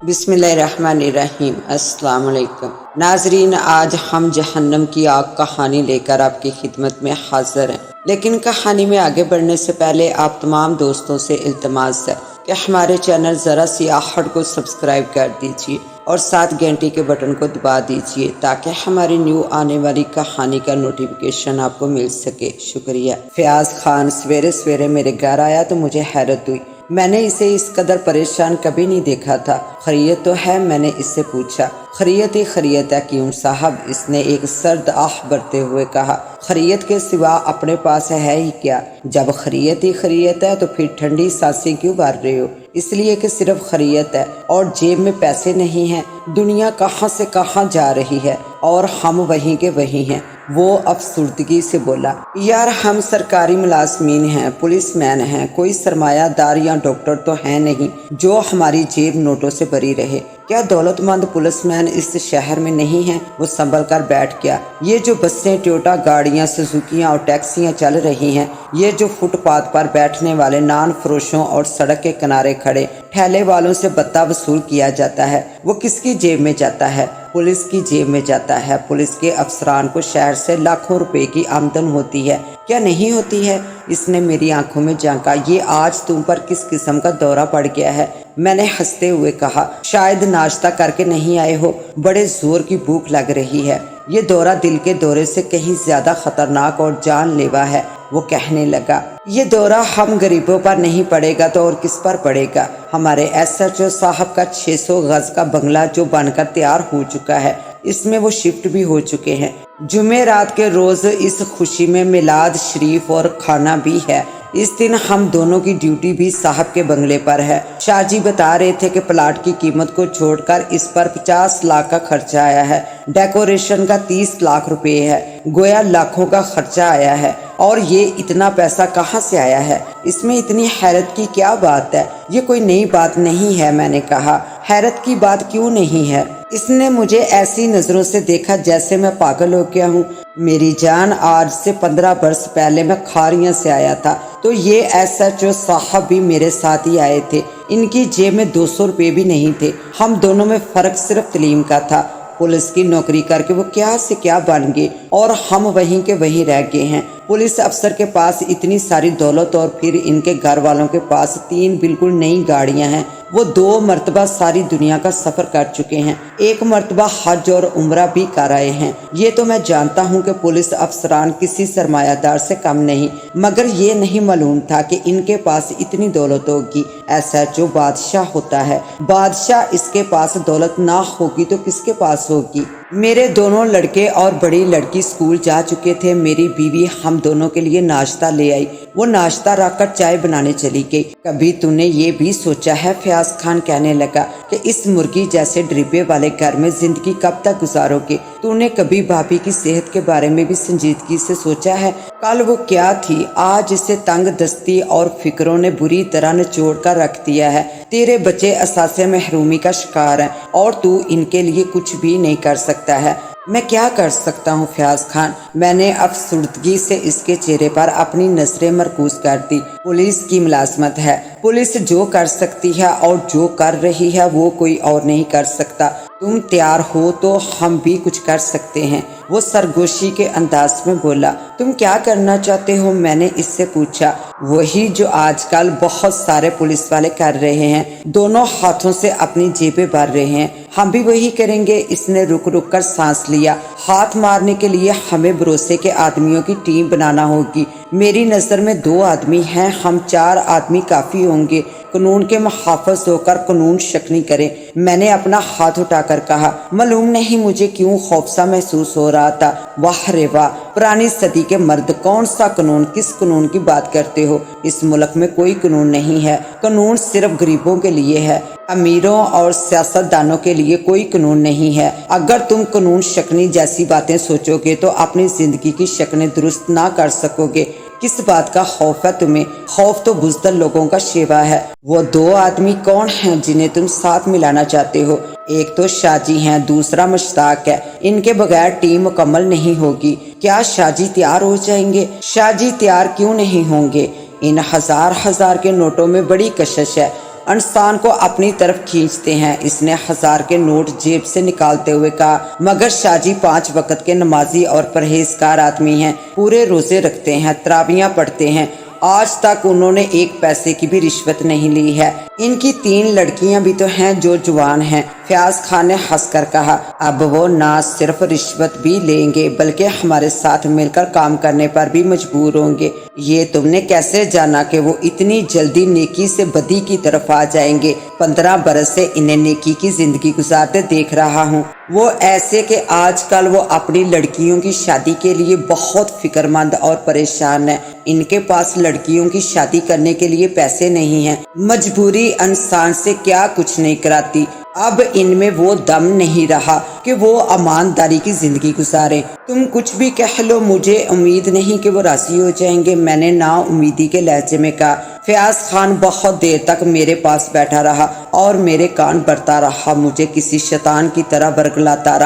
بسم اللہ الرحمن الرحیم۔ السلام علیکم ناظرین، آج ہم جہنم کی آگ کہانی لے کر آپ کی خدمت میں حاضر ہیں، لیکن کہانی میں آگے بڑھنے سے پہلے آپ تمام دوستوں سے التماس ہے کہ ہمارے چینل ZaraSi آہٹ کو سبسکرائب کر دیجیے اور ساتھ گھنٹی کے بٹن کو دبا دیجیے تاکہ ہماری نیو آنے والی کہانی کا نوٹیفیکیشن آپ کو مل سکے۔ شکریہ۔ فیاض خان سویرے سویرے میرے گھر آیا تو مجھے حیرت ہوئی، میں نے اسے اس قدر پریشان کبھی نہیں دیکھا تھا۔ خیریت تو ہے؟ میں نے اس سے پوچھا۔ خیریت ہی خیریت ہے کیوں صاحب، اس نے ایک سرد آہ بھرتے ہوئے کہا۔ خیریت کے سوا اپنے پاس ہے ہی کیا؟ جب خیریت ہی خیریت ہے تو پھر ٹھنڈی سانسیں کیوں بھر رہے ہو؟ اس لیے کہ صرف خیریت ہے اور جیب میں پیسے نہیں ہیں۔ دنیا کہاں سے کہاں جا رہی ہے اور ہم وہیں کے وہیں ہیں۔ وہ افسردگی سے بولا، یار ہم سرکاری ملازمین ہیں، پولیس مین ہیں، کوئی سرمایہ دار یا ڈاکٹر تو ہے نہیں جو ہماری جیب نوٹوں سے بھری رہے۔ کیا دولت مند پولیس مین اس شہر میں نہیں ہیں؟ وہ سنبھل کر بیٹھ گیا۔ یہ جو بسیں، ٹویوٹا گاڑیاں، سزوکیاں اور ٹیکسیاں چل رہی ہیں، یہ جو فٹ پاتھ پر بیٹھنے والے نان فروشوں اور سڑک کے کنارے کھڑے ٹھیلے والوں سے بتہ وصول کیا جاتا ہے، وہ کس کی جیب میں جاتا ہے؟ پولیس کی جیب میں جاتا ہے۔ پولیس کے افسران کو شہر سے لاکھوں روپے کی آمدن ہوتی ہے، کیا نہیں ہوتی ہے؟ اس نے میری آنکھوں میں جھانکا۔ یہ آج تم پر کس قسم کا دورہ پڑ گیا ہے؟ میں نے ہنستے ہوئے کہا، شاید ناشتہ کر کے نہیں آئے ہو، بڑے زور کی بھوک لگ رہی ہے۔ یہ دورہ دل کے دورے سے کہیں زیادہ خطرناک اور جان لیوا ہے۔ وہ کہنے لگا، یہ دورہ ہم غریبوں پر نہیں پڑے گا تو اور کس پر پڑے گا؟ ہمارے SHO صاحب کا 600 گز کا بنگلہ جو بن کر تیار ہو چکا ہے، اس میں وہ شفٹ بھی ہو چکے ہیں۔ جمعرات کے روز اس خوشی میں میلاد شریف اور کھانا بھی ہے۔ اس دن ہم دونوں کی ڈیوٹی بھی صاحب کے بنگلے پر ہے۔ شاہ جی بتا رہے تھے کہ پلاٹ کی قیمت کو چھوڑ کر اس پر 50 لاکھ کا خرچہ آیا ہے، ڈیکوریشن کا 30 لاکھ روپے ہے، گویا لاکھوں کا خرچہ آیا ہے۔ اور یہ اتنا پیسہ کہاں سے آیا ہے؟ اس میں اتنی حیرت کی کیا بات ہے؟ یہ کوئی نئی بات نہیں ہے، میں نے کہا۔ حیرت کی بات کیوں نہیں ہے؟ اس نے مجھے ایسی نظروں سے دیکھا جیسے میں پاگل ہو گیا ہوں۔ میری جان، آج سے 15 برس پہلے میں کھاریاں سے آیا تھا تو یہ SHO صاحب بھی میرے ساتھ ہی آئے تھے۔ ان کی جیب میں 200 روپے بھی نہیں تھے۔ ہم دونوں میں فرق صرف تعلیم کا تھا۔ پولیس کی نوکری کر کے وہ کیا سے کیا بن گئے اور ہم وہیں کے وہیں رہ گئے ہیں۔ پولیس افسر کے پاس اتنی ساری دولت اور پھر ان کے گھر والوں کے پاس 3 بالکل نئی گاڑیاں ہیں۔ وہ 2 مرتبہ ساری دنیا کا سفر کر چکے ہیں، 1 مرتبہ حج اور عمرہ بھی کر آئے ہیں۔ یہ تو میں جانتا ہوں کہ پولیس افسران کسی سرمایہ دار سے کم نہیں، مگر یہ نہیں معلوم تھا کہ ان کے پاس اتنی دولت ہوگی۔ SHO بادشاہ ہوتا ہے، بادشاہ، اس کے پاس دولت نہ ہوگی تو کس کے پاس ہوگی؟ میرے دونوں لڑکے اور بڑی لڑکی اسکول جا چکے تھے۔ میری بیوی ہم دونوں کے لیے ناشتہ لے آئی، وہ ناشتہ رکھ کر چائے بنانے چلی گئی۔ کبھی تو نے یہ بھی سوچا ہے؟ فیاض خان کہنے لگا، کہ اس مرغی جیسے ڈربے والے گھر میں زندگی کب تک گزارو گے؟ تو نے کبھی بھابھی کی صحت کے بارے میں بھی سنجیدگی سے سوچا ہے؟ کل وہ کیا تھی، آج اسے تنگ دستی اور فکروں نے بری طرح نچوڑ کر رکھ دیا ہے۔ تیرے بچے اثاثے محرومی کا شکار ہیں اور تو ان کے لیے کچھ بھی نہیں کر سکتا ہے۔ میں کیا کر سکتا ہوں فیاض خان؟ میں نے افسردگی سے اس کے چہرے پر اپنی نظریں مرکوز کر دی۔ پولیس کی ملازمت ہے، پولیس جو کر سکتی ہے اور جو کر رہی ہے وہ کوئی اور نہیں کر سکتا۔ تم تیار ہو تو ہم بھی کچھ کر سکتے ہیں، وہ سرگوشی کے انداز میں بولا۔ تم کیا کرنا چاہتے ہو؟ میں نے اس سے پوچھا۔ وہی جو آج کل بہت سارے پولیس والے کر رہے ہیں، دونوں ہاتھوں سے اپنی جیبیں بھر رہے ہیں، ہم بھی وہی کریں گے۔ اس نے رک رک کر سانس لیا۔ ہاتھ مارنے کے لیے ہمیں بھروسے کے آدمیوں کی ٹیم بنانا ہوگی۔ میری نظر میں 2 آدمی ہیں، ہم 4 آدمی کافی ہوں گے۔ قانون کے محافظ ہو کر قانون شکنی کریں۔ میں نے اپنا ہاتھ اٹھا کر کہا، معلوم نہیں مجھے کیوں خوفسا محسوس ہو رہا تھا۔ واہ رے واہ، پرانی صدی کے مرد، کون سا قانون؟ کس قانون کی بات کرتے ہو؟ اس ملک میں کوئی قانون نہیں ہے، قانون صرف غریبوں کے لیے ہے، امیروں اور سیاست دانوں کے لیے کوئی قانون نہیں ہے۔ اگر تم قانون شکنی جیسی باتیں سوچو گے تو اپنی زندگی کی شکنیں درست نہ کر سکو گے۔ کس بات کا خوف ہے تمہیں؟ خوف تو بزدل لوگوں کا شیوا ہے۔ وہ 2 آدمی کون ہیں جنہیں تم ساتھ ملانا چاہتے ہو؟ ایک تو شاہ جی ہیں، دوسرا مشتاق ہے۔ ان کے بغیر ٹیم مکمل نہیں ہوگی۔ کیا شاہ جی تیار ہو جائیں گے؟ شاہ جی تیار کیوں نہیں ہوں گے؟ ان ہزار کے نوٹوں میں بڑی کشش ہے، انسان کو اپنی طرف کھینچتے ہیں۔ اس نے 1000 کے نوٹ جیب سے نکالتے ہوئے کہا، مگر شاہ جی 5 وقت کے نمازی اور پرہیزگار آدمی ہیں، پورے روزے رکھتے ہیں، تراویحاں پڑھتے ہیں، آج تک انہوں نے 1 پیسے کی بھی رشوت نہیں لی ہے۔ ان کی 3 لڑکیاں بھی تو ہیں جو جوان ہیں۔ فیاض خان نے ہنس کر کہا، اب وہ نہ صرف رشوت بھی لیں گے بلکہ ہمارے ساتھ مل کر کام کرنے پر بھی مجبور ہوں گے۔ یہ تم نے کیسے جانا کہ وہ اتنی جلدی نیکی سے بدی کی طرف آ جائیں گے؟ 15 برس سے انہیں نیکی کی زندگی گزارتے دیکھ رہا ہوں۔ وہ ایسے کہ آج کل وہ اپنی لڑکیوں کی شادی کے لیے بہت فکر مند اور پریشان ہے۔ ان کے پاس لڑکیوں کی شادی کرنے کے لیے پیسے نہیں ہیں۔ مجبوری انسان سے کیا کچھ نہیں کراتی۔ اب ان میں وہ دم نہیں رہا کہ وہ ایمانداری کی زندگی گزاریں۔ تم کچھ بھی کہہ لو، مجھے امید نہیں کہ وہ راضی ہو جائیں گے، میں نے نا امیدی کے لہجے میں کہا۔ فیاض خان بہت دیر تک میرے پاس بیٹھا رہا اور میرے کان بھرتا رہا، مجھے کسی شیطان کی طرح ورگلاتا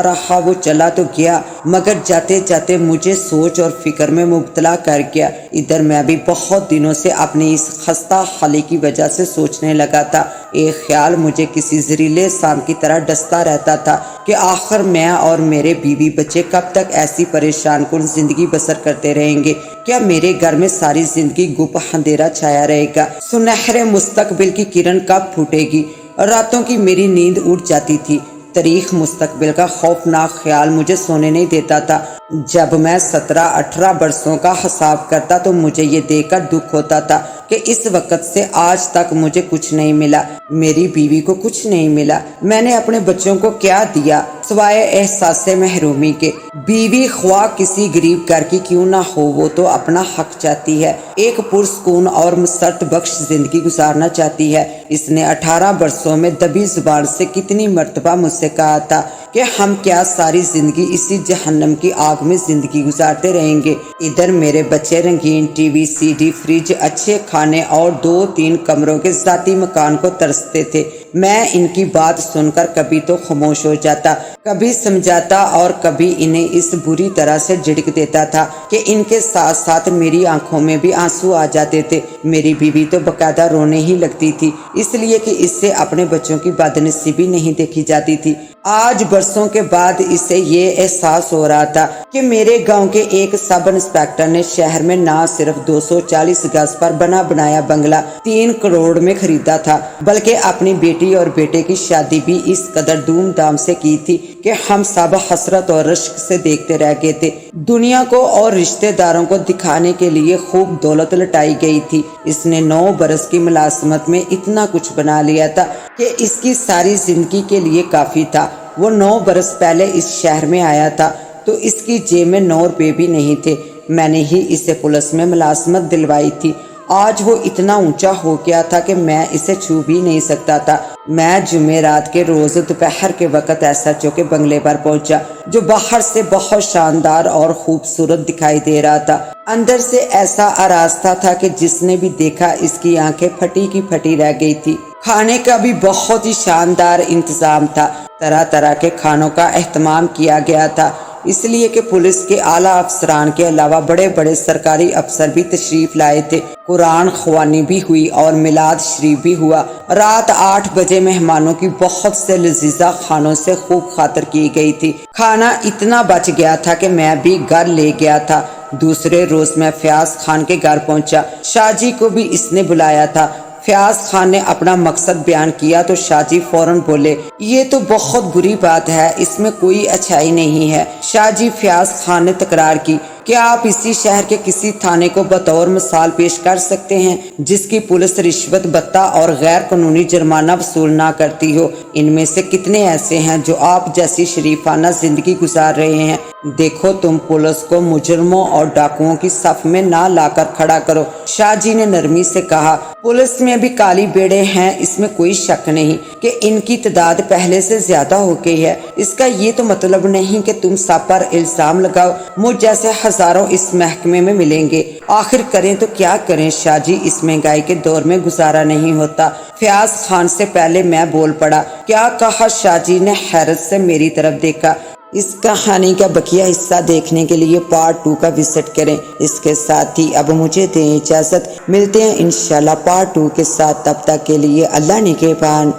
رہا۔ وہ چلا تو گیا مگر جاتے جاتے مجھے سوچ اور فکر میں مبتلا کر گیا۔ ادھر میں بھی بہت دنوں سے اپنی اس خستہ حالی کی وجہ سے سوچنے لگا تھا۔ ایک خیال مجھے کسی زہریلے سام کی طرح ڈستا رہتا تھا کہ آخر میں اور میرے بیوی بچے کب تک ایسی پریشان کن زندگی بسر کرتے رہیں گے؟ کیا میرے گھر میں ساری زندگی گپ اندھیرا چھایا رہے گا؟ سنہرے مستقبل کی کرن کب پھوٹے گی؟ راتوں کی میری نیند اٹھ جاتی تھی۔ تاریخ مستقبل کا خوفناک خیال مجھے سونے نہیں دیتا تھا۔ جب میں 17-18 برسوں کا حساب کرتا تو مجھے یہ دیکھ کر دکھ ہوتا تھا کہ اس وقت سے آج تک مجھے کچھ نہیں ملا، میری بیوی کو کچھ نہیں ملا۔ میں نے اپنے بچوں کو کیا دیا سوائے احساس محرومی کے؟ بیوی خواہ کسی غریب گھر کی کیوں نہ ہو، وہ تو اپنا حق چاہتی ہے، ایک پرسکون اور مسرت بخش زندگی گزارنا چاہتی ہے۔ اس نے 18 برسوں میں دبی زبان سے کتنی مرتبہ مجھ سے کہا تھا کہ ہم کیا ساری زندگی اسی جہنم کی آگ میں زندگی گزارتے رہیں گے؟ ادھر میرے بچے رنگین TV, CD, fridge, اچھے کھانے اور 2-3 کمروں کے ذاتی مکان کو ترستے تھے۔ میں ان کی بات سن کر کبھی تو خاموش ہو جاتا، کبھی سمجھاتا اور کبھی انہیں اس بری طرح سے جھڑک دیتا تھا کہ ان کے ساتھ ساتھ میری آنکھوں میں بھی آنسو آ جاتے تھے۔ میری بیوی تو باقاعدہ رونے ہی لگتی تھی، اس لیے کہ اس سے اپنے بچوں کی بدنصیبی نہیں دیکھی جاتی تھی۔ آج برسوں کے بعد اسے یہ احساس ہو رہا تھا کہ میرے گاؤں کے ایک سب انسپیکٹر نے شہر میں نہ صرف 240 گز پر بنا بنایا بنگلہ 3 کروڑ میں خریدا تھا، بلکہ اپنی بیٹی اور بیٹے کی شادی بھی اس قدر دھوم دھام سے کی تھی کہ ہم سب حسرت اور رشک سے دیکھتے رہ گئے تھے۔ دنیا کو اور رشتہ داروں کو دکھانے کے لیے خوب دولت لٹائی گئی تھی۔ اس نے 9 برس کی ملازمت میں اتنا کچھ بنا لیا تھا کہ اس کی ساری زندگی کے لیے کافی تھا۔ وہ 9 برس پہلے اس شہر میں آیا تھا تو اس کی جیب میں 9 روپے بھی نہیں تھے۔ میں نے ہی اسے پولیس میں ملازمت دلوائی تھی۔ آج وہ اتنا اونچا ہو گیا تھا کہ میں اسے چھو بھی نہیں سکتا تھا۔ میں جمعرات کے روز دوپہر کے وقت ایسا چوکے بنگلے پر پہنچا جو باہر سے بہت شاندار اور خوبصورت دکھائی دے رہا تھا، اندر سے ایسا آراستہ تھا کہ جس نے بھی دیکھا اس کی آنکھیں پھٹی کی پھٹی رہ گئی تھی۔ کھانے کا بھی بہت ہی شاندار انتظام تھا، طرح طرح کے کھانوں کا اہتمام کیا گیا تھا، اس لیے کہ پولیس کے اعلیٰ افسران کے علاوہ بڑے بڑے سرکاری افسر بھی تشریف لائے تھے۔ قرآن خوانی بھی ہوئی اور میلاد شریف بھی ہوا۔ رات 8 بجے مہمانوں کی بہت سے لذیذہ کھانوں سے خوب خاطر کی گئی تھی۔ کھانا اتنا بچ گیا تھا کہ میں بھی گھر لے گیا تھا۔ دوسرے روز میں فیاض خان کے گھر پہنچا، شاہ جی کو بھی اس نے بلایا تھا۔ فیاض خان نے اپنا مقصد بیان کیا تو شاہ جی فوراً بولے، یہ تو بہت بری بات ہے، اس میں کوئی اچھائی نہیں ہے۔ شاہ جی، فیاض خان نے تکرار کی، کیا آپ اسی شہر کے کسی تھانے کو بطور مثال پیش کر سکتے ہیں جس کی پولیس رشوت بتہ اور غیر قانونی جرمانہ وصول نہ کرتی ہو؟ ان میں سے کتنے ایسے ہیں جو آپ جیسی شریفانہ زندگی گزار رہے ہیں؟ دیکھو، تم پولیس کو مجرموں اور ڈاکوؤں کی صف میں نہ لا کر کھڑا کرو۔ شاہ جی نے نرمی سے کہا، پولیس میں بھی کالی بیڑے ہیں، اس میں کوئی شک نہیں کہ ان کی تعداد پہلے سے زیادہ ہو گئی ہے۔ اس کا یہ تو مطلب نہیں کہ تم سب پر الزام لگاؤ، مجھ جیسے ہزاروں اس محکمے میں ملیں گے، آخر کریں تو کیا کریں شاہ جی، اس مہنگائی کے دور میں گزارا نہیں ہوتا۔ فیاض خان سے پہلے میں بول پڑا۔ کیا کہا؟ شاہ جی نے حیرت سے میری طرف دیکھا۔ اس کہانی کا بقیہ حصہ دیکھنے کے لیے پارٹ 2 کا وزٹ کریں۔ اس کے ساتھ ہی اب مجھے دیں اجازت، ملتے ہیں انشاءاللہ پارٹ 2 کے ساتھ، تب تک کے لیے اللہ نگہبان۔